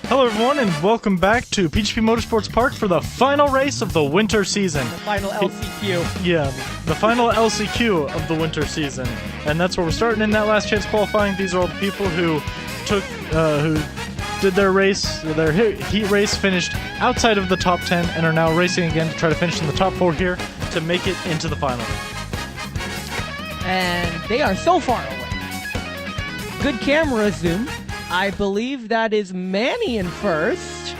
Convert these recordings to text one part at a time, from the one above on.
Hello everyone and welcome back to PGP Motorsports Park for the final race of the winter season. The final LCQ. Yeah, the final LCQ of the winter season. And that's where we're starting in that last chance qualifying. These are all the people who did their race, their heat race, finished outside of the top 10 and are now racing again to try to finish in the top 4 here to make it into the final. And they are so far away. Good camera zoom. I believe that is Manny in first.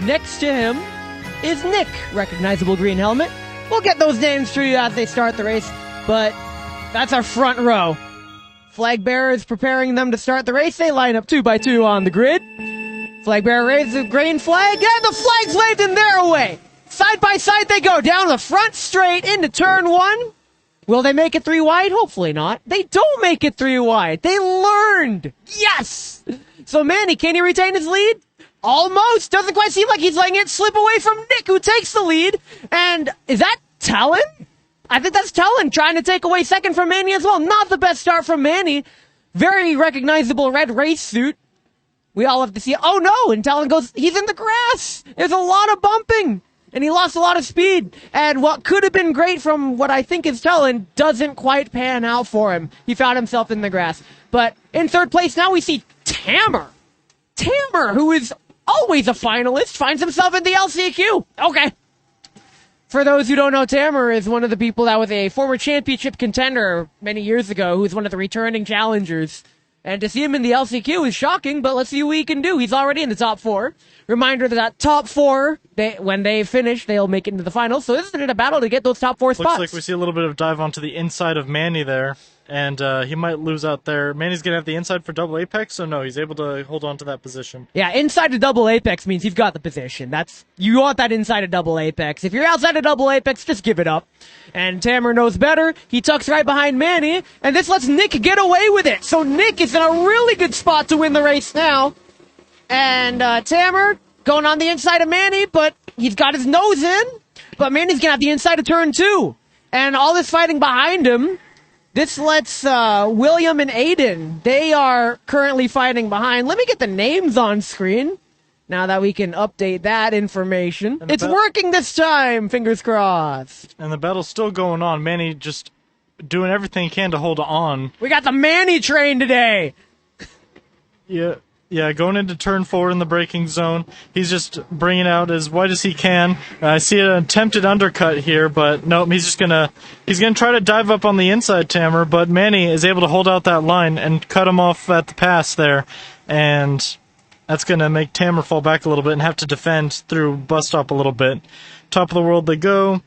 Next to him is Nick, recognizable green helmet. We'll get those names through you as they start the race, but that's our front row. Flag bearer is preparing them to start the race. They line up 2 by 2 on the grid. Flag bearer raises the green flag, and the flag's waved in their way. Side by side they go down the front straight into turn 1. Will they make it 3 wide? Hopefully not. They don't make it 3 wide. They learned. Yes! So Manny, can he retain his lead? Almost. Doesn't quite seem like he's letting it slip away from Nick, who takes the lead. And is that Talon? I think that's Talon trying to take away second from Manny as well. Not the best start from Manny. Very recognizable red race suit. We all have to see it. Oh no! And Talon goes, he's in the grass! There's a lot of bumping! And he lost a lot of speed. And what could have been great from what I think is Talon doesn't quite pan out for him. He found himself in the grass. But in third place now we see Tamer. Tamer, who is always a finalist, finds himself in the LCQ. Okay. For those who don't know, Tamer is one of the people that was a former championship contender many years ago, who's one of the returning challengers. And to see him in the LCQ is shocking, but let's see what he can do. He's already in the top 4. Reminder that top 4, when they finish, they'll make it into the finals. So this isn't a battle to get those top 4 spots. Looks like we see a little bit of dive onto the inside of Manny there, and he might lose out there. Manny's going to have the inside for double apex, so no, he's able to hold on to that position. Yeah, inside to double apex means you've got the position. You want that inside of double apex. If you're outside of double apex, just give it up. And Tamer knows better. He tucks right behind Manny, and this lets Nick get away with it. So Nick is in a really good spot to win the race now. And Tamer going on the inside of Manny, but he's got his nose in. But Manny's going to have the inside of turn 2. And all this fighting behind him, this lets William and Aiden, they are currently fighting behind. Let me get the names on screen now that we can update that information. It's working this time, fingers crossed. And the battle's still going on. Manny just doing everything he can to hold on. We got the Manny train today. Yeah, going into turn 4 in the braking zone. He's just bringing out as wide as he can. I see an attempted undercut here, but nope, he's gonna try to dive up on the inside, Tamer, but Manny is able to hold out that line and cut him off at the pass there, and that's gonna make Tamer fall back a little bit and have to defend through bus stop a little bit. Top of the world they go.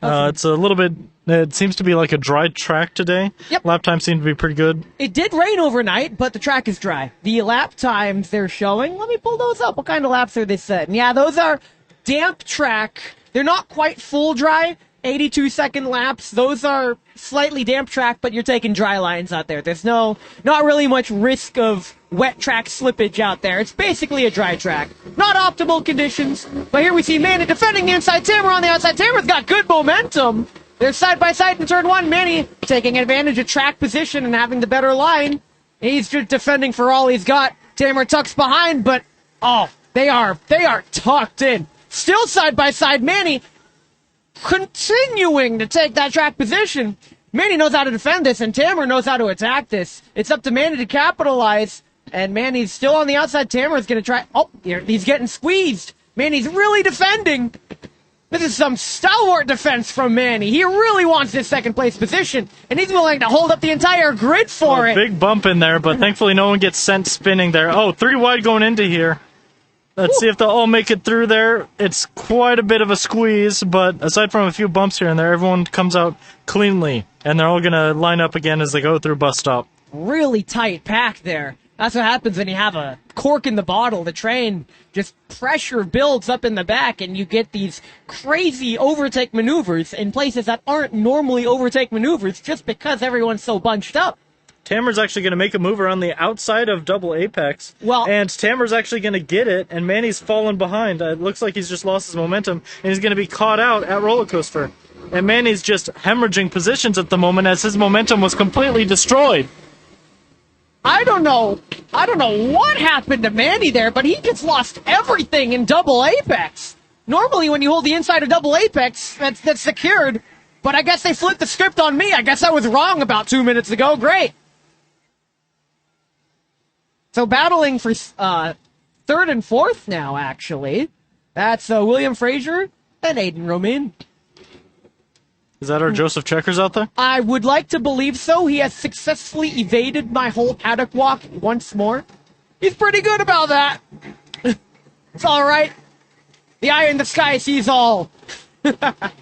It's a little bit. It seems to be like a dry track today. Yep. Lap times seem to be pretty good. It did rain overnight, but the track is dry. The lap times they're showing, let me pull those up. What kind of laps are they setting? Yeah, those are damp track. They're not quite full dry. 82-second laps. Those are slightly damp track, but you're taking dry lines out there. There's not really much risk of wet track slippage out there. It's basically a dry track. Not optimal conditions, but here we see Manny defending the inside. Tamer on the outside. Tamer's got good momentum. They're side by side in turn 1. Manny taking advantage of track position and having the better line. He's just defending for all he's got. Tamer tucks behind, but they are tucked in. Still side by side. Manny continuing to take that track position. Manny knows how to defend this, and Tamer knows how to attack this. It's up to Manny to capitalize, and Manny's still on the outside. Tamer's going to try. Oh, he's getting squeezed. Manny's really defending. This is some stalwart defense from Manny. He really wants this second place position, and he's willing to hold up the entire grid for it. Big bump in there, but thankfully no one gets sent spinning there. 3 wide going into here. Let's see if they'll all make it through there. It's quite a bit of a squeeze, but aside from a few bumps here and there, everyone comes out cleanly, and they're all going to line up again as they go through bus stop. Really tight pack there. That's what happens when you have a cork in the bottle. The train, just pressure builds up in the back, and you get these crazy overtake maneuvers in places that aren't normally overtake maneuvers just because everyone's so bunched up. Tamer's actually going to make a move around the outside of double apex, and Tamer's actually going to get it, and Manny's fallen behind. It looks like he's just lost his momentum, and he's going to be caught out at roller coaster. And Manny's just hemorrhaging positions at the moment as his momentum was completely destroyed. I don't know what happened to Manny there, but he just lost everything in double apex. Normally, when you hold the inside of double apex, that's secured. But I guess they flipped the script on me. I guess I was wrong about 2 minutes ago. Great. So battling for third and fourth now, actually. That's William Frazier and Aiden Romain. Is that our Joseph Checkers out there? I would like to believe so. He has successfully evaded my whole paddock walk once more. He's pretty good about that. It's all right. The eye in the sky sees all. But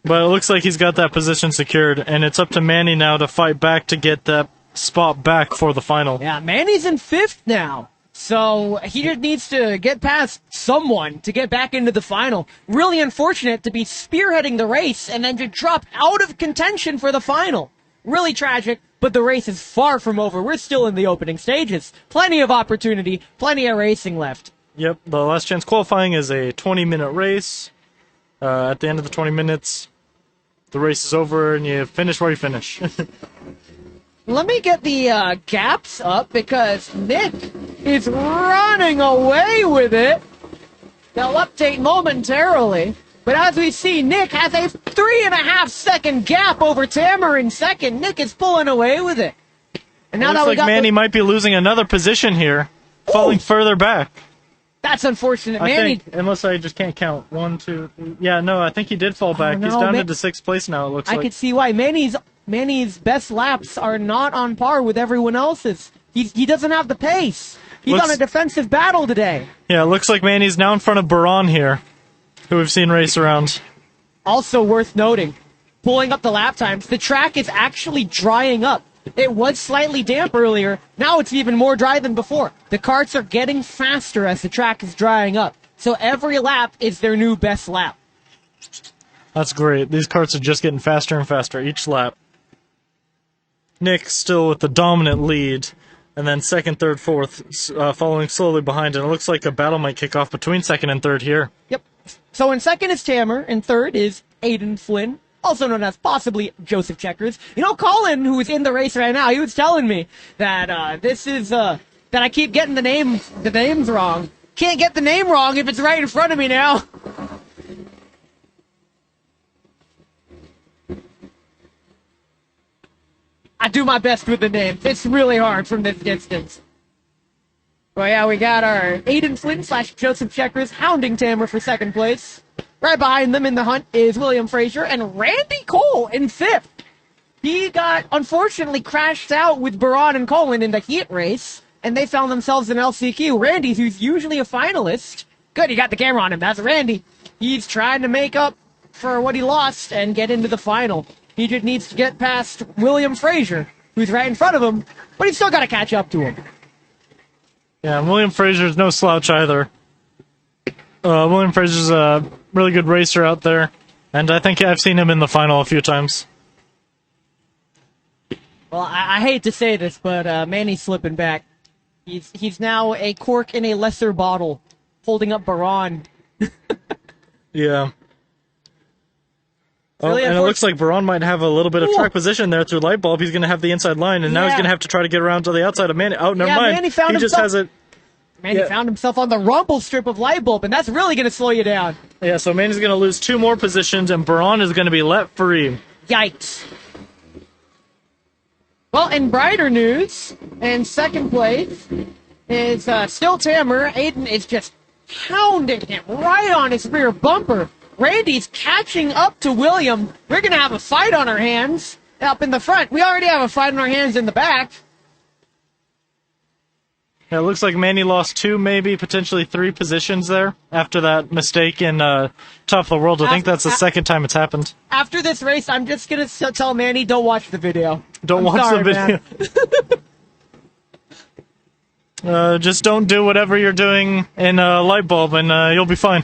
it looks like he's got that position secured, and it's up to Manny now to fight back to get that spot back for the final. Yeah, Manny's in fifth now. So he just needs to get past someone to get back into the final. Really unfortunate to be spearheading the race and then to drop out of contention for the final. Really tragic, but the race is far from over. We're still in the opening stages. Plenty of opportunity, plenty of racing left. Yep, the last chance qualifying is a 20-minute race. At the end of the 20 minutes, the race is over and you finish where you finish. Let me get the gaps up because Nick is running away with it. They'll update momentarily. But as we see, Nick has a 3.5 second gap over Tamer in second. Nick is pulling away with it. And now Looks that we like got Manny might be losing another position here, falling further back. That's unfortunate. I Manny, think, unless I just can't count. 1, 2, 3. Yeah, no, I think he did fall back. no, He's down into 6th place now, it looks I like. could see why. Manny's best laps are not on par with everyone else's. He doesn't have the pace. He's on a defensive battle today. Yeah, it looks like Manny's now in front of Baran here, who we've seen race around. Also worth noting, pulling up the lap times, the track is actually drying up. It was slightly damp earlier. Now it's even more dry than before. The karts are getting faster as the track is drying up. So every lap is their new best lap. That's great. These karts are just getting faster and faster each lap. Nick still with the dominant lead, and then second, third, fourth, following slowly behind. And it looks like a battle might kick off between second and third here. Yep. So in second is Tamer, and third is Aiden Flynn, also known as possibly Joseph Checkers. You know, Colin, who is in the race right now, he was telling me that that I keep getting the names wrong. Can't get the name wrong if it's right in front of me now. I do my best with the names. It's really hard from this distance. Well, yeah, we got our Aiden Flynn / Joseph Checkers hounding Tamer for second place. Right behind them in the hunt is William Frazier and Randy Cole in fifth. He got, unfortunately, crashed out with Baran and Colin in the heat race, and they found themselves in LCQ. Randy, who's usually a finalist. Good, you got the camera on him. That's Randy. He's trying to make up for what he lost and get into the final. He just needs to get past William Frazier, who's right in front of him, but he's still got to catch up to him. Yeah, and William Frazier's no slouch either. William Frazier's a really good racer out there, and I think I've seen him in the final a few times. Well, I hate to say this, but Manny's slipping back. He's now a cork in a lesser bottle, holding up Baran. Yeah. Really and it looks like Baran might have a little bit of track position there through light bulb. He's going to have the inside line, and now he's going to have to try to get around to the outside of Manny. Oh, never mind. Manny found he just has it. Manny found himself on the rumble strip of light bulb, and that's really going to slow you down. Yeah, so Manny's going to lose 2 more positions, and Baran is going to be let free. Yikes. Well, in brighter news, in second place is still Tamer. Aiden is just pounding him right on his rear bumper. Randy's catching up to William. We're going to have a fight on our hands up in the front. We already have a fight on our hands in the back. Yeah, it looks like Manny lost 2, maybe potentially 3 positions there after that mistake in Top of the World. I think that's the second time it's happened. After this race, I'm just going to tell Manny, don't watch the video. Don't watch the video. Just don't do whatever you're doing in light bulb, and you'll be fine.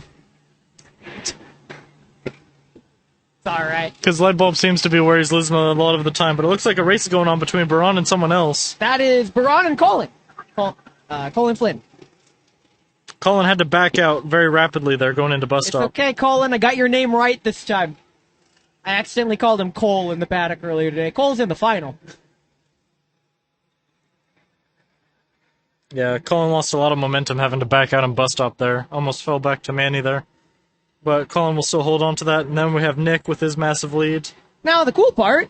It's all right. Because light bulb seems to be where he's losing a lot of the time, but it looks like a race is going on between Baran and someone else. That is Baran and Colin. Colin Flynn. Colin had to back out very rapidly there going into bus stop. It's okay, Colin. I got your name right this time. I accidentally called him Cole in the paddock earlier today. Cole's in the final. Yeah, Colin lost a lot of momentum having to back out and bus stop there. Almost fell back to Manny there. But Colin will still hold on to that. And then we have Nick with his massive lead. Now, the cool part,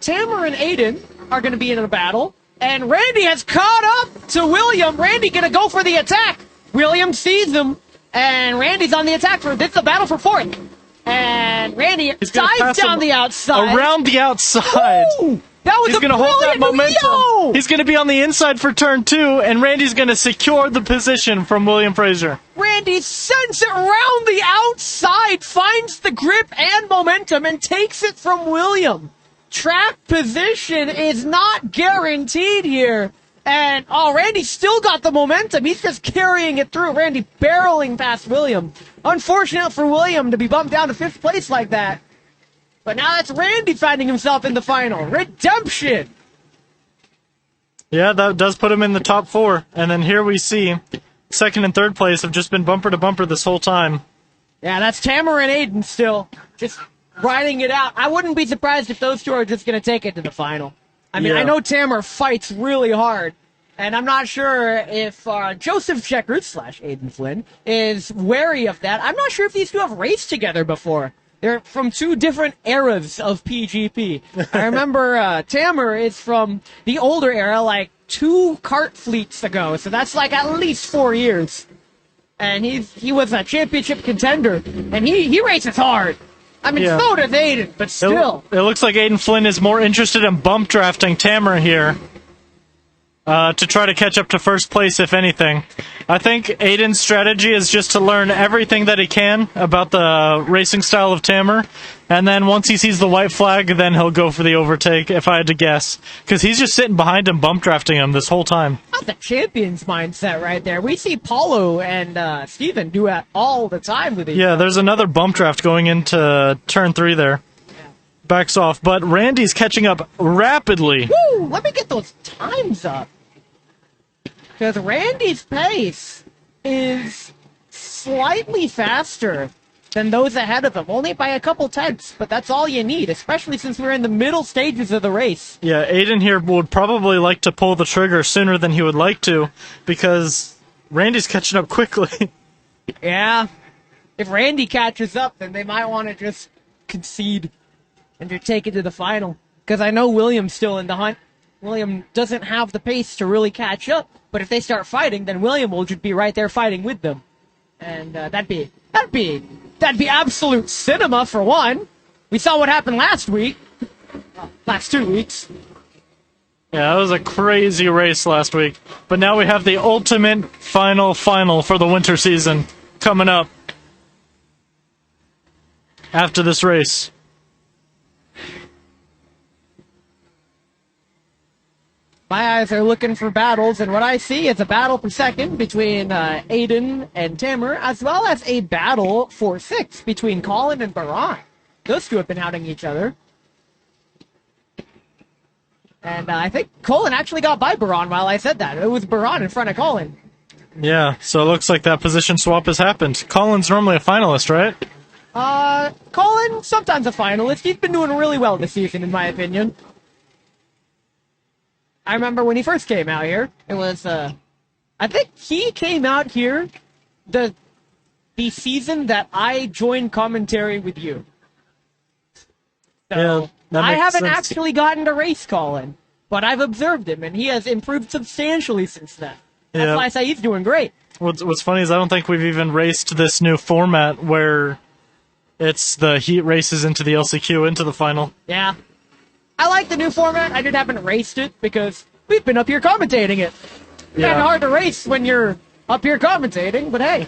Tamer and Aiden are going to be in a battle, and Randy has caught up to William. Randy going to go for the attack. William sees him, and Randy's on the attack for this is a battle for fourth. And Randy dives down the outside. Around the outside. Woo! That was He's going to hold that momentum. Yo! He's going to be on the inside for turn 2, and Randy's going to secure the position from William Fraser. Randy sends it around the outside, finds the grip and momentum, and takes it from William. Track position is not guaranteed here. And, Randy still got the momentum. He's just carrying it through. Randy barreling past William. Unfortunate for William to be bumped down to 5th place like that. But now that's Randy finding himself in the final. Redemption! Yeah, that does put him in the top 4. And then here we see 2nd and 3rd place have just been bumper to bumper this whole time. Yeah, that's Tamer and Aiden still just riding it out. I wouldn't be surprised if those two are just going to take it to the final. I mean, Yeah. I know Tamer fights really hard, and I'm not sure if Joseph Checkers / Aiden Flynn is wary of that. I'm not sure if these two have raced together before. They're from 2 different eras of PGP. I remember Tamer is from the older era, like 2 kart fleets ago, so that's like at least 4 years. And he was a championship contender, and he races hard. I mean, Yeah. so does Aiden, but still. It looks like Aiden Flynn is more interested in bump drafting Tamer here to try to catch up to 1st place, if anything. I think Aiden's strategy is just to learn everything that he can about the racing style of Tamer, and then once he sees the white flag, then he'll go for the overtake, if I had to guess. Because he's just sitting behind him, bump drafting him this whole time. That's the champion's mindset right there. We see Palau and Steven do that all the time with each Yeah, other. there's another bump draft going into turn 3 there. Backs off, but Randy's catching up rapidly. Woo! Let me get those times up. Because Randy's pace is slightly faster than those ahead of him, only by a couple tenths, but that's all you need, especially since we're in the middle stages of the race. Yeah, Aiden here would probably like to pull the trigger sooner than he would like to, because Randy's catching up quickly. Yeah. If Randy catches up, then they might want to just concede and just take it to the final. Because I know William's still in the hunt. William doesn't have the pace to really catch up, but if they start fighting, then William will just be right there fighting with them. And that'd be absolute cinema for one. We saw what happened last week. Last 2 weeks. Yeah, that was a crazy race last week. But now we have the ultimate final for the winter season coming up after this race. My eyes are looking for battles, and what I see is a battle for 2nd between Aiden and Tamer, as well as a battle for 6th between Colin and Baran. Those 2 have been outing each other. And I think Colin actually got by Baran while I said that. It was Baran in front of Colin. Yeah, so it looks like that position swap has happened. Colin's normally a finalist, right? Colin, sometimes a finalist. He's been doing really well this season, in my opinion. I remember when he first came out here, it was, I think he came out here the season that I joined commentary with you. So, Yeah, that I makes haven't sense. actually gotten to race Colin, but I've observed him, and he has improved substantially since then. That's Yeah. why I say he's doing great. What's funny is I don't think we've even raced this new format where it's the heat races into the LCQ into the final. Yeah. I like the new format. I just haven't raced it because we've been up here commentating it. It's Yeah. kind of hard to race when you're up here commentating, but hey.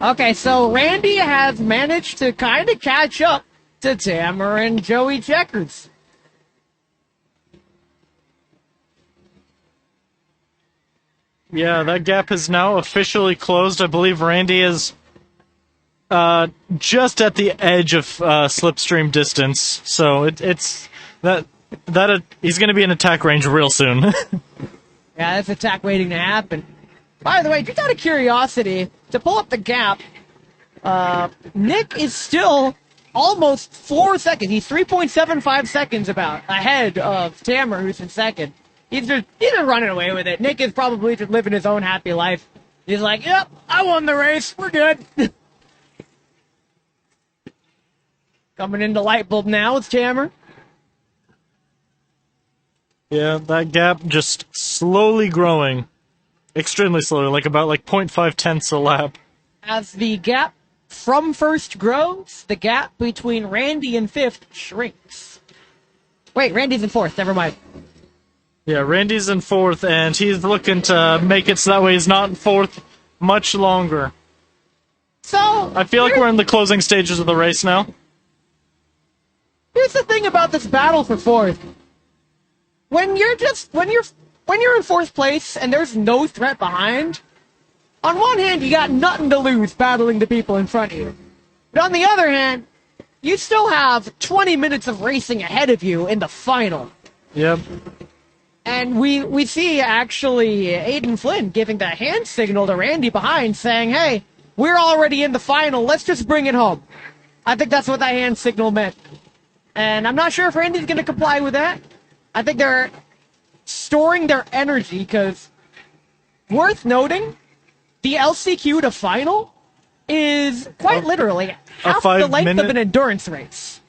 Okay, so Randy has managed to kind of catch up to Tamer and Joey Checkers. Yeah, that gap is now officially closed. I believe Randy is just at the edge of slipstream distance, so it's that he's going to be in attack range real soon. Yeah, that's attack waiting to happen. By the way, just out of curiosity, to pull up the gap, Nick is still almost 4 seconds. He's 3.75 seconds about ahead of Tammer, who's in second. He's just running away with it. Nick is probably just living his own happy life. He's like, yep, I won the race. We're good. Coming into light bulb now, it's Tammer. Yeah, that gap just slowly growing. Extremely slowly, like about 0.5 tenths a lap. As the gap from first grows, the gap between Randy and fifth shrinks. Wait, Randy's in fourth. Never mind. Yeah, Randy's in fourth, and he's looking to make it so that way he's not in fourth much longer. So I feel like we're in the closing stages of the race now. Here's the thing about this battle for fourth. When you're in fourth place and there's no threat behind, on one hand you got nothing to lose battling the people in front of you. But on the other hand, you still have 20 minutes of racing ahead of you in the final. Yep. And we see actually Aiden Flynn giving the hand signal to Randy behind saying, hey, we're already in the final, let's just bring it home. I think that's what that hand signal meant. And I'm not sure if Randy's going to comply with that. I think they're storing their energy because, worth noting, the LCQ to final is quite literally half the length of an endurance race.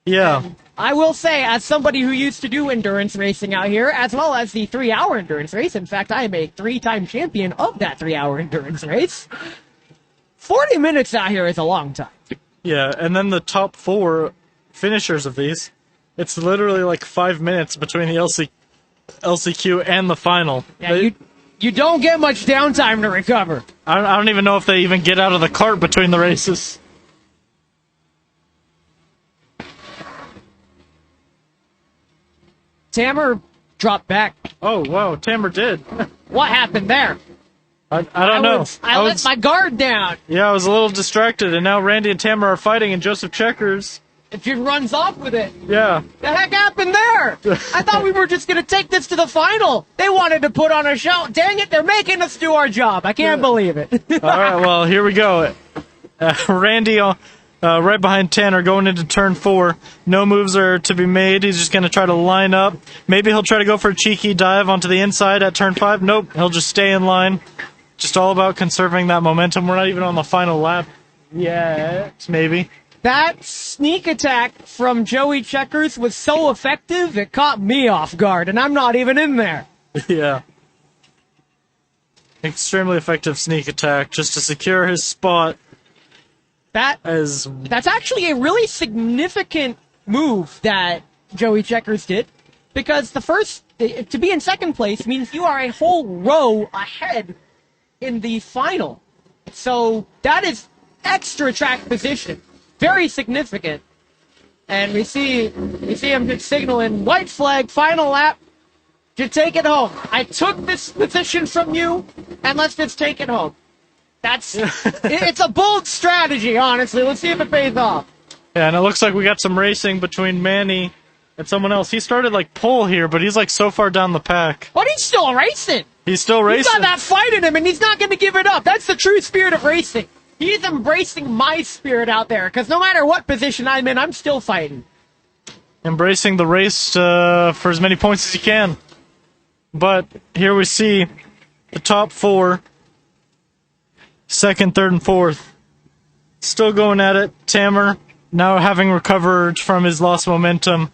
Yeah. And I will say, as somebody who used to do endurance racing out here, as well as the 3-hour endurance race, in fact, I am a 3-time champion of that 3-hour endurance race, 40 minutes out here is a long time. Yeah, and then the top 4 finishers of these, it's literally 5 minutes between the LCQ and the final. Yeah, you don't get much downtime to recover. I don't even know if they even get out of the cart between the races. Tammer dropped back. Oh, wow, Tammer did. What happened there? I don't know. I let my guard down. Yeah, I was a little distracted, and now Randy and Tammer are fighting, and Joseph Checkers. It just runs off with it. Yeah. The heck happened there? I thought we were just going to take this to the final. They wanted to put on a show. Dang it, they're making us do our job. I can't believe it. All right, well, here we go. Randy right behind Tanner going into turn 4. No moves are to be made. He's just going to try to line up. Maybe he'll try to go for a cheeky dive onto the inside at turn 5. Nope, he'll just stay in line. Just all about conserving that momentum. We're not even on the final lap yet, maybe. That sneak attack from Joey Checkers was so effective, it caught me off guard, and I'm not even in there. Yeah. Extremely effective sneak attack just to secure his spot. That's actually a really significant move that Joey Checkers did, because to be in second place means you are a whole row ahead in the final. So that is extra track position. Very significant. And we see him just signaling white flag, final lap, to take it home. I took this position from you, and let's just take it home. It's a bold strategy, honestly. Let's see if it pays off. Yeah, and it looks like we got some racing between Manny and someone else. He started pole here, but he's so far down the pack. But he's still racing. He's still racing. He's got that fight in him, and he's not going to give it up. That's the true spirit of racing. He's embracing my spirit out there, because no matter what position I'm in, I'm still fighting. Embracing the race for as many points as you can. But here we see the top 4, second, third, and fourth, still going at it. Tammer, now having recovered from his lost momentum,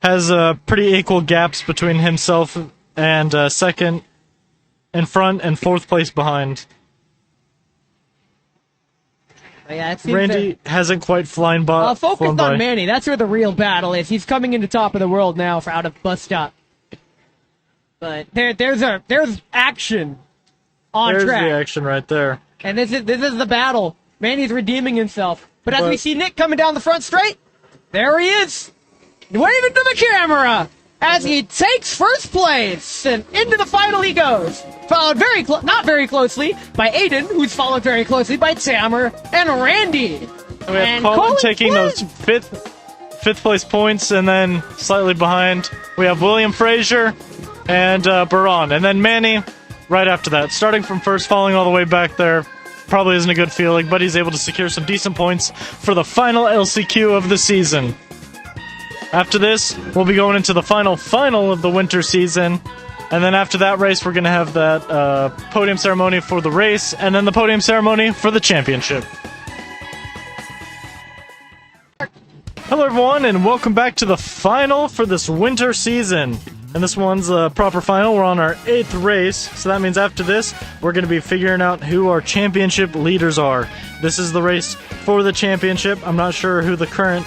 has pretty equal gaps between himself and second in front and fourth place behind. Yeah, Randy hasn't quite flown by. Focused on Manny. That's where the real battle is. He's coming into top of the world now out of bus stop. But there's action on track. There's the action right there. And this is the battle. Manny's redeeming himself. But as we see Nick coming down the front straight, there he is, waving to the camera as he takes first place, and into the final he goes. Followed not very closely by Aiden, who's followed very closely by Tammer and Randy. We have Colin taking those fifth place points, and then slightly behind we have William Frazier and Baron, and then Manny right after that, starting from first, falling all the way back there probably isn't a good feeling, but he's able to secure some decent points for the final LCQ of the season. After this, we'll be going into the final of the winter season. And then after that race, we're going to have that podium ceremony for the race, and then the podium ceremony for the championship. Hello everyone, and welcome back to the final for this winter season. And this one's a proper final. We're on our 8th race, so that means after this, we're going to be figuring out who our championship leaders are. This is the race for the championship. I'm not sure who the current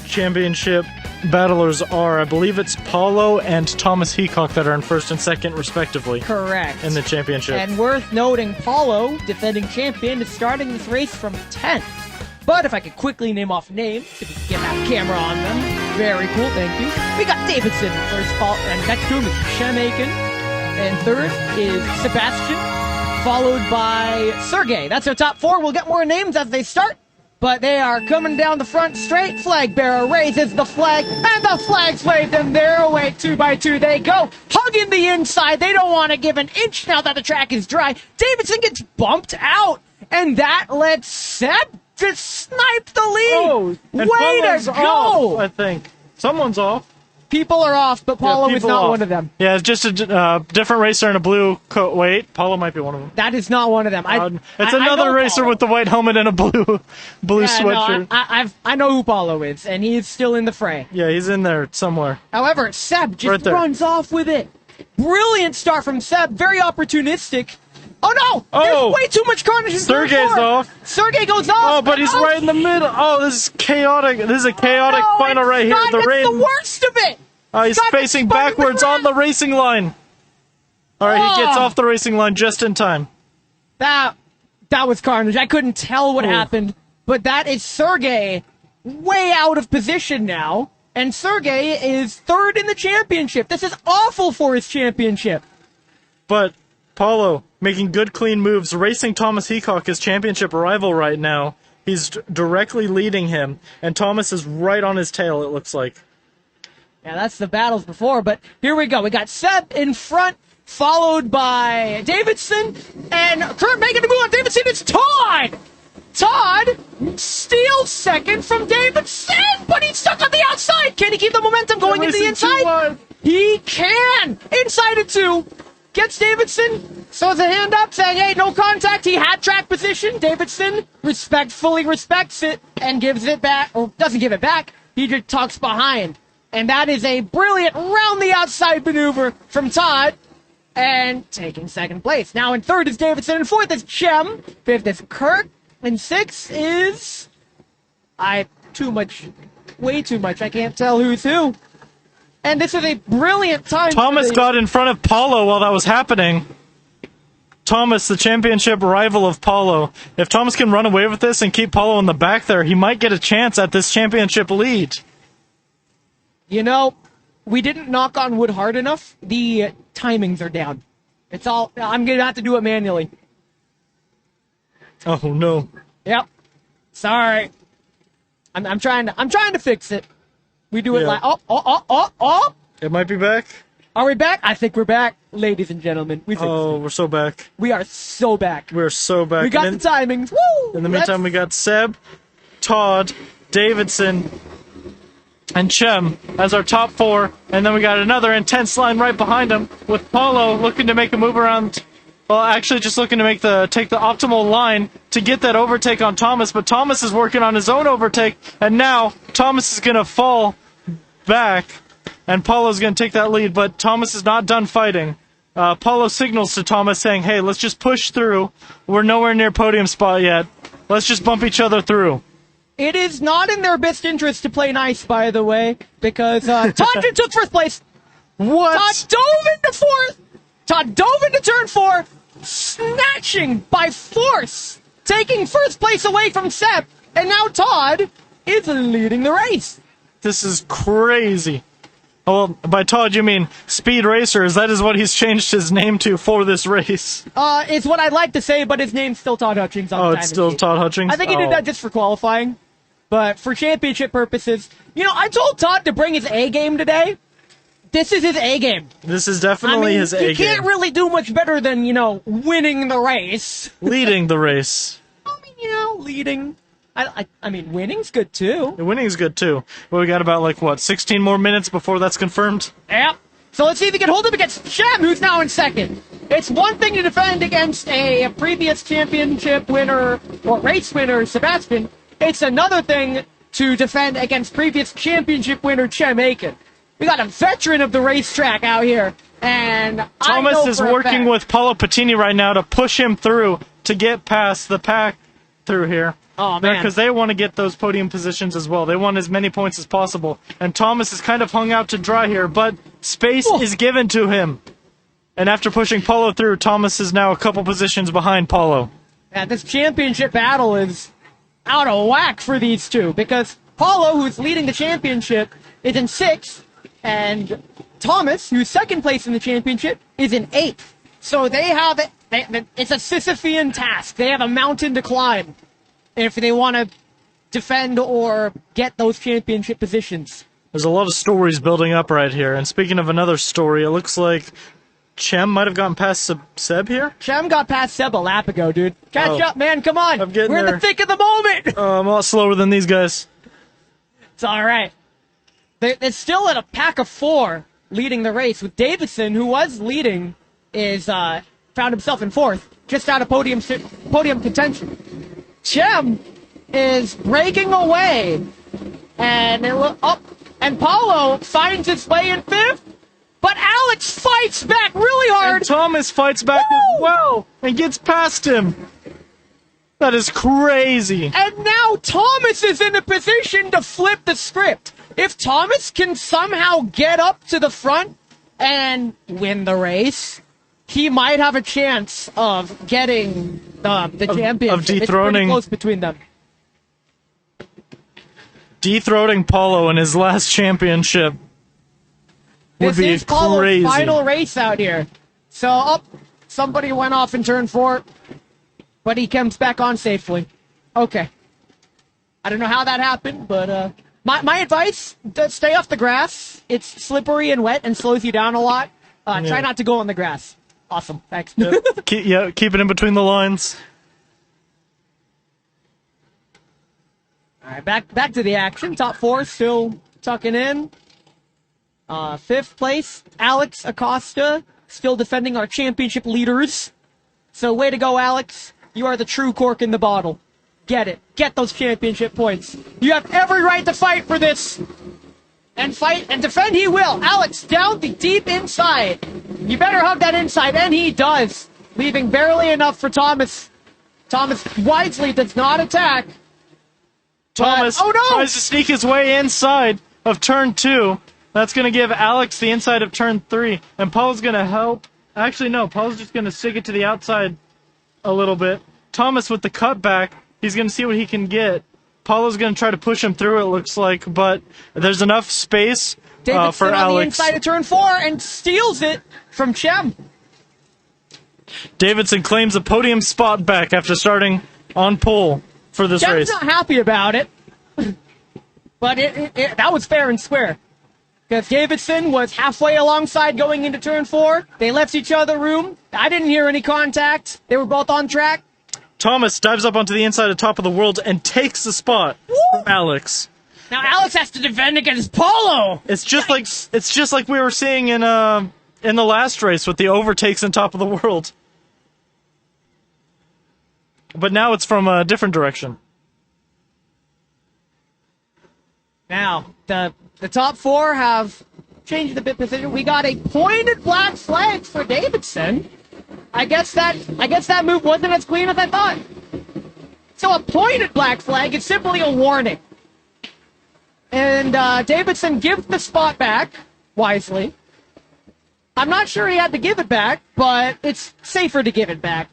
championship battlers are. I believe it's Palau and Thomas Heacock that are in first and second, respectively. Correct. In the championship. And worth noting, Palau, defending champion, is starting this race from 10th. But if I could quickly name off names, if we can get that camera on them. Very cool, thank you. We got Davidson first, and next to him is Heacock. And third is Sebastian, followed by Sergey. That's our top 4. We'll get more names as they start. But they are coming down the front straight. Flag bearer raises the flag, and the flag's waved, and they're away 2 by 2 they go. Hugging the inside. They don't want to give an inch now that the track is dry. Davidson gets bumped out, and that lets Seb just snipe the lead. Oh, and way Paulo's to go! Off, I think. Someone's off. People are off, but Palau is not one of them. Yeah, it's just a different racer in a blue coat. Wait, Palau might be one of them. That is not one of them. It's another racer with the white helmet and a blue sweatshirt. No, I know who Palau is, and he's still in the fray. Yeah, he's in there somewhere. However, Seb just runs off with it. Brilliant start from Seb. Very opportunistic. Oh no! Oh! There's way too much carnage in Sergey's off. Sergey goes off. Oh, but he's right in the middle. Oh, this is chaotic. This is a chaotic final right here. The worst of it. He's facing backwards on the racing line. All right, he gets off the racing line just in time. That was carnage. I couldn't tell what happened, but that is Sergey way out of position now, and Sergey is third in the championship. This is awful for his championship. But Palau making good, clean moves, racing Thomas Heacock, his championship rival right now. He's directly leading him, and Thomas is right on his tail, it looks like. Yeah, that's the battles before, but here we go. We got Seb in front, followed by Davidson, and Kurt making a move on Davidson. It's Todd! Todd steals second from Davidson, but he's stuck on the outside. Can he keep the momentum going into the inside? He can! Inside of 2. Gets Davidson, throws a hand up saying, hey, no contact. He had track position. Davidson respectfully respects it and gives it back, or doesn't give it back. He just tucks behind. And that is a brilliant round the outside maneuver from Todd, and taking second place. Now in third is Davidson, and fourth is Chem, fifth is Kirk, and sixth is... way too much. I can't tell who's who. And this is a brilliant time. Thomas got in front of Palau while that was happening. Thomas, the championship rival of Palau. If Thomas can run away with this and keep Palau in the back there, he might get a chance at this championship lead. You know, we didn't knock on wood hard enough. The timings are down. It's all... I'm going to have to do it manually. Oh, no. Yep. Sorry. I'm trying to fix it. We do it like... Oh! It might be back. Are we back? I think we're back, ladies and gentlemen. We fixed it. We're so back. We are so back. We're so back. We got the timings. Woo! In the meantime, we got Seb, Todd, Davidson, and Chem as our top 4, and then we got another intense line right behind him with Palau looking to make a move around. Well, actually, just looking to take the optimal line to get that overtake on Thomas, but Thomas is working on his own overtake, and now Thomas is gonna fall back, and Paulau's gonna take that lead. But Thomas is not done fighting. Palau signals to Thomas saying, "Hey, let's just push through. We're nowhere near podium spot yet. Let's just bump each other through." It is not in their best interest to play nice, by the way, because Todd took first place. What? Todd dove into fourth. Todd dove into turn 4, snatching by force, taking first place away from Seb, and now Todd is leading the race. This is crazy. Oh, well, by Todd you mean Speed Racers. That is what he's changed his name to for this race. It's what I'd like to say, but his name's still Todd Hutchings. Oh, it's still Todd Hutchings? I think he did that just for qualifying. But for championship purposes, I told Todd to bring his A game today. this is his A game. This is definitely his A game. You can't really do much better than, winning the race. Leading the race. I mean, leading. I mean, winning's good too. Winning's good too. But we got about, 16 more minutes before that's confirmed? Yep. So let's see if he can hold up against Shem, who's now in second. It's one thing to defend against a previous championship winner or race winner, Sebastian. It's another thing to defend against previous championship winner, Chem Aiken. We got a veteran of the racetrack out here, and Thomas is working with Paulo Patini right now to push him through to get past the pack through here. Oh, man. Because they want to get those podium positions as well. They want as many points as possible. And Thomas is kind of hung out to dry here, but space is given to him. And after pushing Paulo through, Thomas is now a couple positions behind Paulo. Yeah, this championship battle is out of whack for these two, because Paulo, who's leading the championship, is in 6th, and Thomas, who's second place in the championship, is in 8th. So they have it's a Sisyphean task. They have a mountain to climb if they want to defend or get those championship positions. There's a lot of stories building up right here. And speaking of another story, it looks like Chem might have gotten past Seb here? Chem got past Seb a lap ago, dude. Catch up, man. Come on. We're in the thick of the moment. I'm a lot slower than these guys. It's all right. They're still at a pack of 4 leading the race, with Davidson, who was leading, found himself in 4th, just out of podium contention. Chem is breaking away, and and Paulo finds his way in 5th, but Alex fights back really hard. And Thomas fights back as well and gets past him. That is crazy. And now Thomas is in a position to flip the script. If Thomas can somehow get up to the front and win the race, he might have a chance of getting the championship. Of dethroning. It's pretty close between them. Dethroning Paulo in his last championship would be This is Paulo's crazy. final race out here. So, somebody went off in turn 4, but he comes back on safely. Okay. I don't know how that happened, but my advice, stay off the grass. It's slippery and wet and slows you down a lot. Try not to go on the grass. Awesome. Thanks. Yep. Keep it in between the lines. All right, back to the action. Top 4 still tucking in. 5th place, Alex Acosta, still defending our championship leaders. So way to go, Alex. You are the true cork in the bottle. Get it. Get those championship points. You have every right to fight for this. And fight and defend he will. Alex, down the deep inside. You better hug that inside, and he does. Leaving barely enough for Thomas. Thomas wisely does not attack. Thomas tries to sneak his way inside of turn 2. That's going to give Alex the inside of turn 3. And Paul's going to help. Actually, no. Paul's just going to stick it to the outside a little bit. Thomas with the cutback. He's going to see what he can get. Paulo's going to try to push him through, it looks like. But there's enough space for Alex. Davidson on the inside of turn 4 and steals it from Chem. Davidson claims a podium spot back after starting on pole for this race. Chem's not happy about it. But that was fair and square. Because Davidson was halfway alongside going into turn 4. They left each other room. I didn't hear any contact. They were both on track. Thomas dives up onto the inside of top of the world and takes the spot from Alex. Now Alex has to defend against Paulo. It's just like we were seeing in the last race with the overtakes on top of the world. But now it's from a different direction. Now, the top 4 have changed the bit position. We got a pointed black flag for Davidson. I guess that move wasn't as clean as I thought. So a pointed black flag is simply a warning. And Davidson gives the spot back, wisely. I'm not sure he had to give it back, but it's safer to give it back.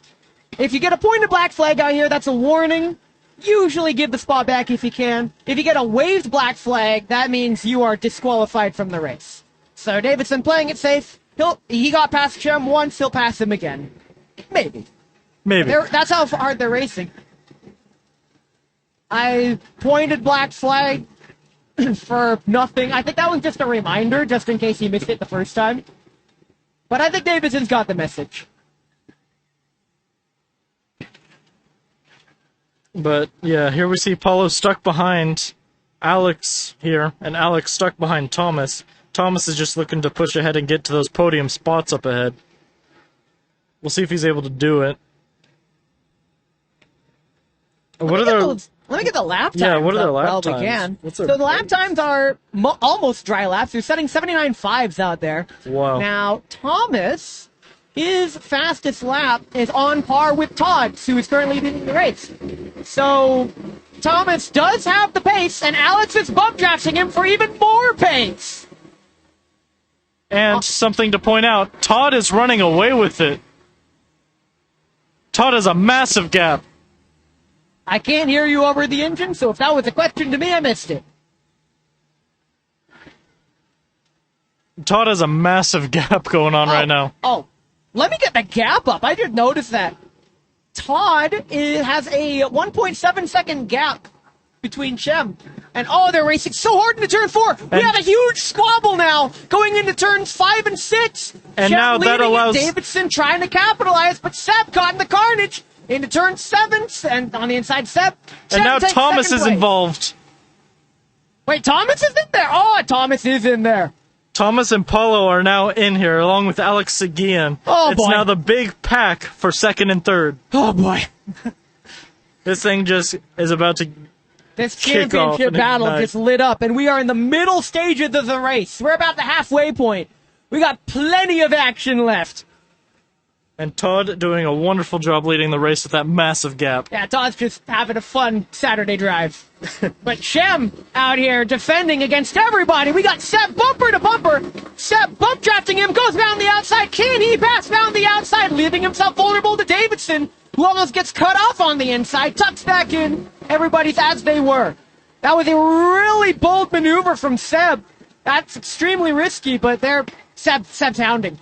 If you get a pointed black flag out here, that's a warning. Usually give the spot back if you can. If you get a waved black flag, that means you are disqualified from the race. So Davidson playing it safe. He got past Chem once, he'll pass him again. Maybe. That's how hard they're racing. I pointed black flag. for nothing. I think that was just a reminder, just in case he missed it the first time. But I think Davidson's got the message. But yeah, here we see Palau stuck behind Alex here, and Alex stuck behind Thomas. Thomas is just looking to push ahead and get to those podium spots up ahead. We'll see if he's able to do it. Let me get the lap times. Yeah, what are their lap well, times? we can. What's So their the lap times are almost dry laps. They're setting 79.5s out there. Wow. Now, Thomas, his fastest lap is on par with Todd's, who is currently leading the race. So Thomas does have the pace, and Alex is bump drafting him for even more pace. And something to point out, Todd is running away with it. Todd has a massive gap. I can't hear you over the engine, so if that was a question to me, I missed it. Todd has a massive gap going on right now. Oh, let me get the gap up. I just noticed that. Todd has a 1.7 second gap between Chem. And they're racing so hard into turn 4. We have a huge squabble now going into turns 5 and 6. And Chem now that leading allows and Davidson trying to capitalize, but Seb caught in the carnage into turn 7, and on the inside Seb. And now takes Thomas second is place. involved. Wait, Thomas is in there. Oh, Thomas is in there. Thomas and Palau are now in here, along with Alex Seguin. Oh, it's boy. now the big pack for second and third. Oh boy. This thing just is about to... This Kick off championship and battle ignite. just lit up, and we are in the middle stages of the race. We're about the halfway point. We got plenty of action left. And Todd doing a wonderful job leading the race with that massive gap. Yeah, Todd's just having a fun Saturday drive. But Shem out here defending against everybody. We got Seb bumper to bumper. Seb bump drafting him, goes down the outside. Can he pass down the outside, leaving himself vulnerable to Davidson, who almost gets cut off on the inside, tucks back in. Everybody's as they were. That was a really bold maneuver from Seb. That's extremely risky, but Seb's hounding.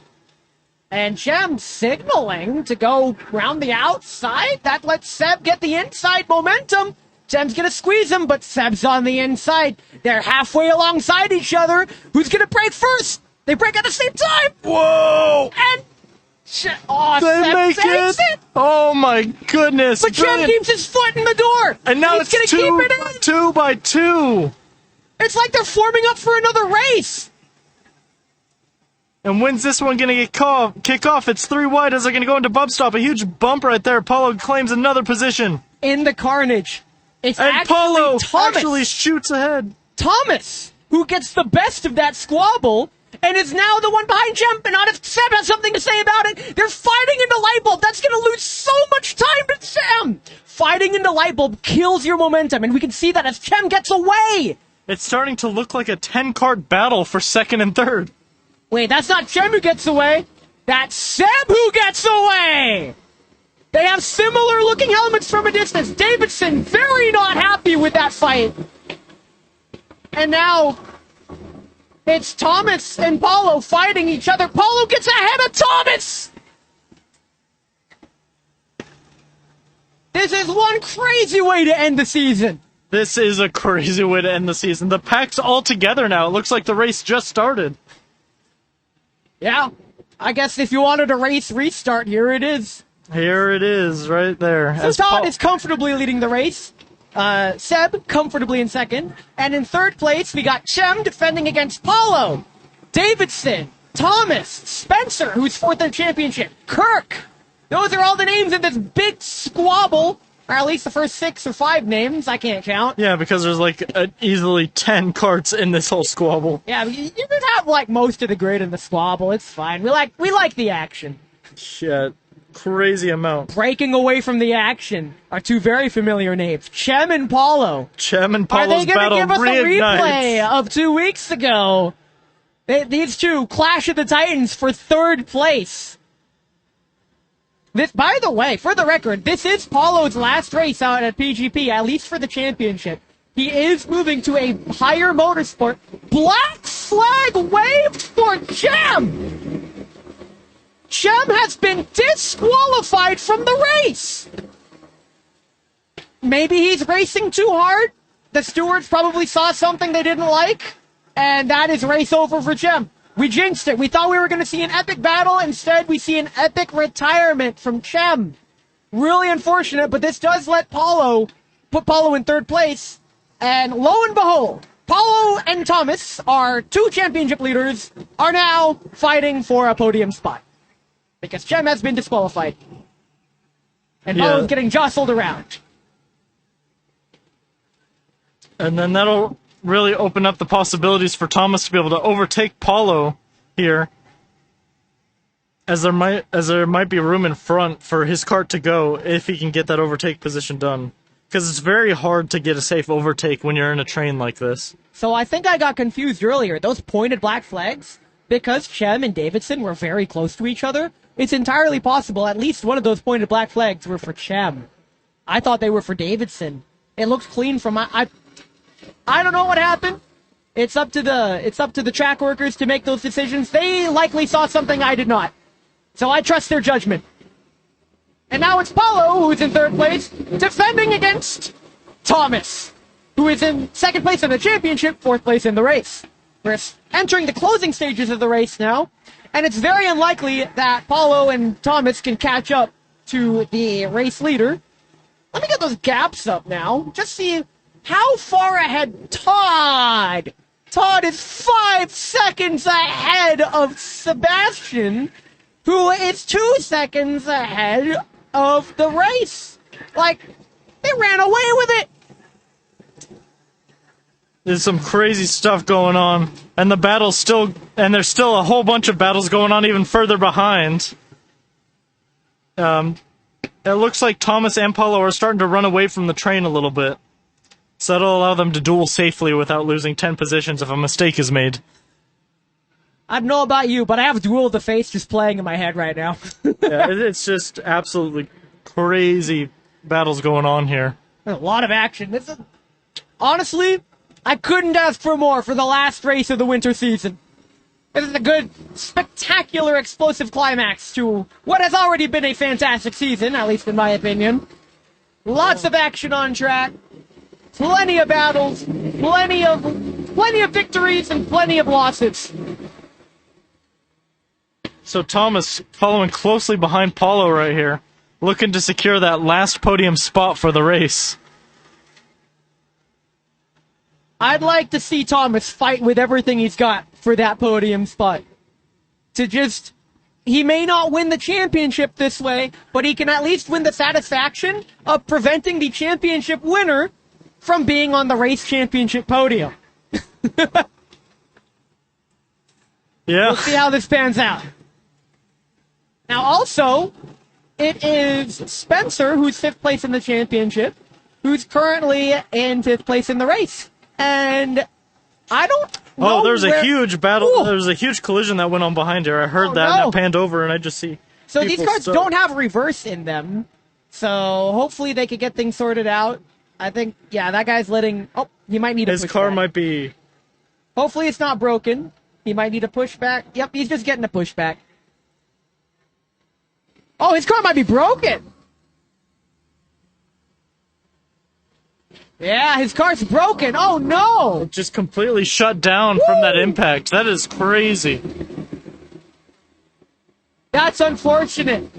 And Shem signaling to go round the outside. That lets Seb get the inside momentum. Shem's going to squeeze him, but Seb's on the inside. They're halfway alongside each other. Who's going to break first? They break at the same time. Whoa! And They Seb make saves it! Oh my goodness! But Shem Brilliant. keeps his foot in the door. And now He's it's gonna keep it in. 2 by 2. It's like they're forming up for another race. And when's this one going to kick off? It's 3 wide as they're going to go into bump stop. A huge bump right there. Palau claims another position. In the carnage. It's And actually Palau Thomas. actually shoots ahead. Thomas, who gets the best of that squabble, and is now the one behind Shem. And not if Seb has something to say about it. They're fighting into light bulb. That's going to lose so much time to Shem. Fighting into light bulb kills your momentum, and we can see that as Shem gets away. It's starting to look like a 10-cart battle for second and third. Wait, that's not Shem who gets away. That's Seb who gets away. They have similar looking helmets from a distance. Davidson very not happy with that fight. And now it's Thomas and Palau fighting each other. Palau gets ahead of Thomas. This is one crazy way to end the season. This is a crazy way to end the season. The pack's all together now. It looks like the race just started. Yeah, I guess if you wanted a race restart, here it is. Here it is, right there. So Todd is comfortably leading the race. Seb comfortably in second. And in third place, we got Chem defending against Palau, Davidson, Thomas, Spencer, who's fourth in the championship, Kirk. Those are all the names in this big squabble. Or at least the first 6 or 5 names. I can't count. Yeah, because there's like easily 10 carts in this whole squabble. Yeah, you can have like most of the grid in the squabble. It's fine. We like the action. Shit. Crazy amount. Breaking away from the action are 2 very familiar names. Chem and Palau. Chem and Are they Paulo's going battle to give us a replay reignites. of 2 weeks ago? These two clash of the Titans for third place. This, by the way, for the record, this is Paulo's last race out at PGP, at least for the championship. He is moving to a higher motorsport. Black flag waved for Chem! Chem has been disqualified from the race! Maybe he's racing too hard? the stewards probably saw something they didn't like, and that is race over for Chem. We jinxed it. We thought we were going to see an epic battle. Instead, we see an epic retirement from Chem. Really unfortunate, but this does let put Palau in third place. And lo and behold, Palau and Thomas, our two championship leaders, are now fighting for a podium spot. Because Chem has been disqualified. And Palau's getting jostled around. And then that'll really open up the possibilities for Thomas to be able to overtake Palau here. As there might be room in front for his kart to go if he can get that overtake position done. Because it's very hard to get a safe overtake when you're in a train like this. So I think I got confused earlier. Those pointed black flags, because Chem and Davidson were very close to each other, it's entirely possible at least one of those pointed black flags were for Chem. I thought they were for Davidson. It looked clean from I don't know what happened. It's up to the track workers to make those decisions. They likely saw something I did not. So I trust their judgment. And now it's Palau, who is in third place, defending against Thomas, who is in second place in the championship, fourth place in the race. We're entering the closing stages of the race now, and it's very unlikely that Palau and Thomas can catch up to the race leader. Let me get those gaps up now. Just see how far ahead Todd. Todd is 5 seconds ahead of Sebastian, who is 2 seconds ahead of the race. Like, they ran away with it. There's some crazy stuff going on, and there's still a whole bunch of battles going on even further behind. It looks like Thomas and Palau are starting to run away from the train a little bit. So that'll allow them to duel safely without losing 10 positions if a mistake is made. I don't know about you, but I have Duel of the Fates just playing in my head right now. Yeah, it's just absolutely crazy battles going on here. There's a lot of action. Honestly, I couldn't ask for more for the last race of the winter season. This is a good, spectacular, explosive climax to what has already been a fantastic season, at least in my opinion. Lots of action on track, plenty of battles, plenty of victories, and plenty of losses. So Thomas following closely behind Palau right here, looking to secure that last podium spot for the race. I'd like to see Thomas fight with everything he's got for that podium spot. He may not win the championship this way, but he can at least win the satisfaction of preventing the championship winner from being on the race championship podium. Yeah. We'll see how this pans out. Now, also, it is Spencer, who's 5th place in the championship, who's currently in 5th place in the race. And I don't know. Oh, there's a huge battle. Ooh. There's a huge collision that went on behind here. I heard that, and I panned over, and I just see. So these cars don't have reverse in them. So hopefully they could get things sorted out. I think, yeah, that guy's letting. Oh, he might need a pushback. His car might be. Hopefully it's not broken. He might need a pushback. Yep, he's just getting a pushback. Oh, his car might be broken. Yeah, his car's broken. Oh, no. It just completely shut down from that impact. That is crazy. That's unfortunate.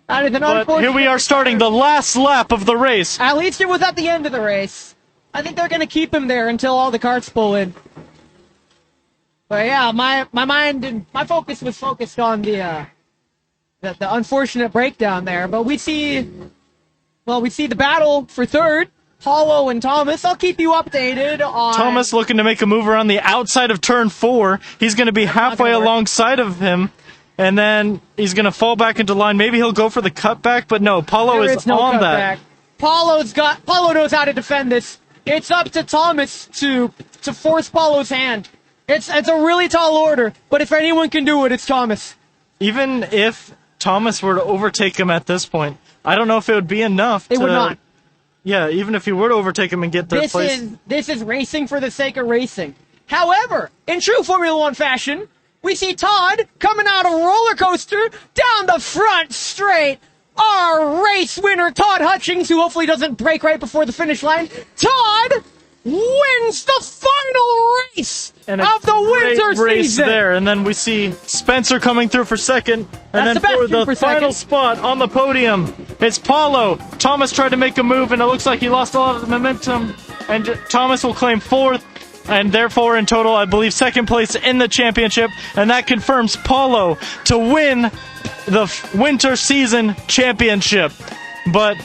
That is an unfortunate. Here we are starting the last lap of the race. At least it was at the end of the race. I think they're going to keep him there until all the carts pull in. But yeah, my mind and my focus was focused on the unfortunate breakdown there. But we see the battle for third. Palau and Thomas. I'll keep you updated on. Thomas looking to make a move around the outside of turn 4. He's going to be halfway alongside of him, and then he's going to fall back into line. Maybe he'll go for the cutback, but no, Palau is on that. Palau knows how to defend this. It's up to Thomas to force Paulo's hand. It's a really tall order, but if anyone can do it, it's Thomas. Even if Thomas were to overtake him at this point, I don't know if it would be enough. It would not. Yeah, even if he were to overtake him and get third place. This is racing for the sake of racing. However, in true Formula One fashion, we see Todd coming out of a roller coaster down the front straight. Our race winner, Todd Hutchings, who hopefully doesn't break right before the finish line. Todd wins the final race And a of the great winter race season. there. And then we see Spencer coming through for second. And then Sebastian for the for final second. spot on the podium, it's Palau. Thomas tried to make a move, and it looks like he lost a lot of the momentum. And Thomas will claim fourth. And therefore, in total, I believe second place in the championship. And that confirms Palau to win the winter season championship. But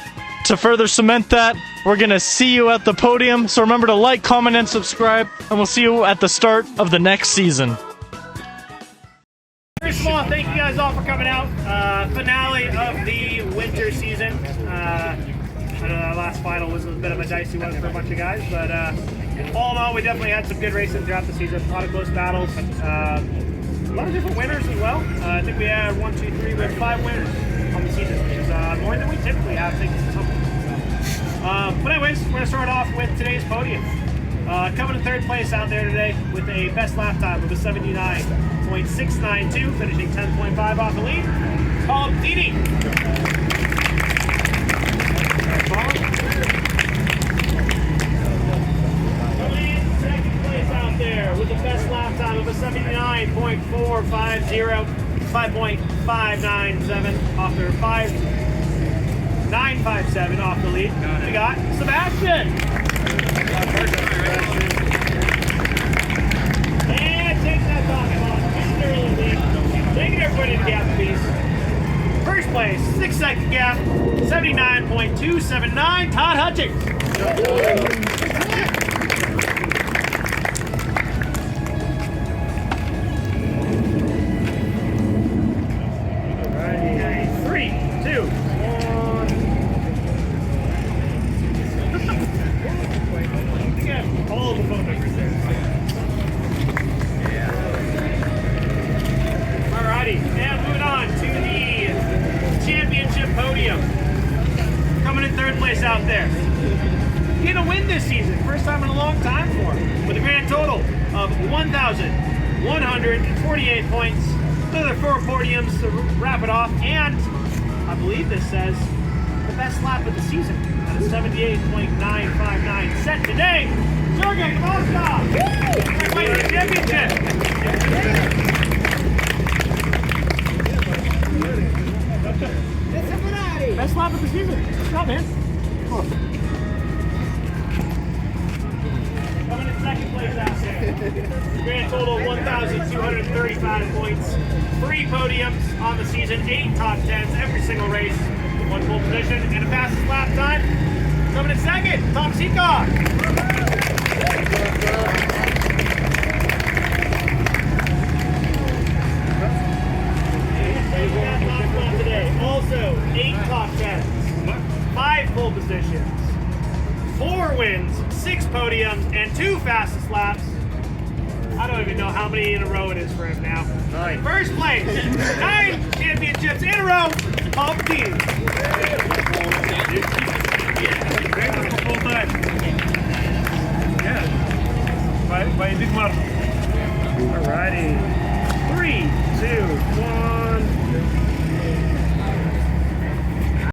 to further cement that, we're going to see you at the podium. So remember to like, comment, and subscribe. And we'll see you at the start of the next season. First of all, thank you guys all for coming out. Finale of the winter season. I know that last final was a bit of a dicey one for a bunch of guys, but all in all, we definitely had some good racing throughout the season. A lot of close battles. A lot of different winners as well. I think we had 1, 2, 3, we had 5 winners on the season, which is more than we typically have. I think it's something. But anyways, we're going to start off with today's podium. Coming in third place out there today with a best lap time of a 79.692, finishing 10.5 off the lead. Called Patini. Coming in second place out there with the best lap time of a 79.450, 5.597 off their 5.957 off the lead. We got Sebastian. And takes that top off. Taking everybody to gap piece. First place, 6-second gap, 79.279, Todd Hutchings. Alrighty, 3, 2, 1. Again, all of the phone numbers there. Alrighty, and moving on to the championship podium. Coming in third place out there. Getting a win this season, first time in a long time for him, with a grand total of 1,148 points. Another 4 podiums to wrap it off, and I believe this says the best lap of the season at a 78.959 set today. Jorgen, come on, stop! Wait, the championship! Best lap of the season. Good job, man. Come on. Coming in second place out there. Grand total of 1,235 points. 3 podiums on the season. 8 top 10s every single race. 1 pole position and a fastest lap time. Coming in second, Thomas Heacock. Also, 8 top 10s, 5 pole positions, 4 wins, 6 podiums, and 2 fastest laps. I don't even know how many in a row it is for him now. 9. First place, 9 championships in a row, Paul Patini. Full time. Yeah. By a big margin. Alrighty.